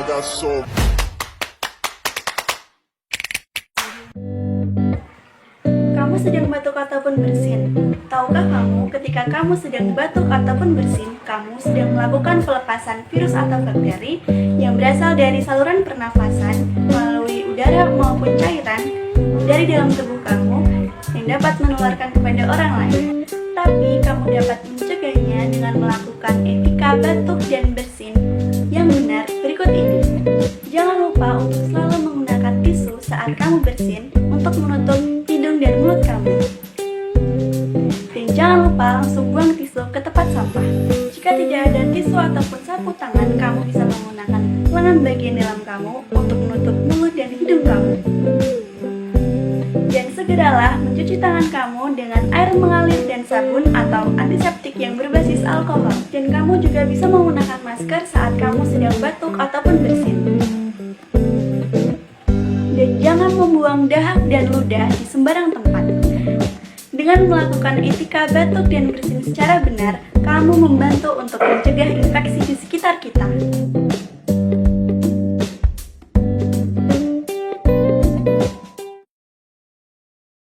got so. Kamu sedang batuk ataupun bersin. Tahukah kamu ketika kamu sedang batuk ataupun bersin, kamu sedang melakukan pelepasan virus atau bakteri yang berasal dari saluran pernafasan melalui udara maupun cairan dari dalam tubuh kamu yang dapat menularkan kepada orang lain. Tapi kamu dapat mencegahnya dengan melakukan etika batuk dan bersin yang benar berikut ini. Jangan lupa untuk selalu menggunakan tisu saat kamu bersin untuk menutup hidung dan mulut kamu. Dan jangan lupa langsung buang tisu ke tempat sampah. Jika tidak ada tisu ataupun sapu tangan, kamu bisa menggunakan lengan bagian dalam kamu untuk menutup mulut dan hidung kamu. Dan segeralah mencuci tangan kamu dengan air mengalir dan sabun atau antiseptik yang berbasis alkohol. Dan kamu juga bisa menggunakan masker saat kamu sedang batuk ataupun bersin. Dan jangan membuang dahak dan ludah di sembarang tempat. Dengan melakukan etika batuk dan bersin secara benar, kamu membantu untuk mencegah infeksi di sekitar kita.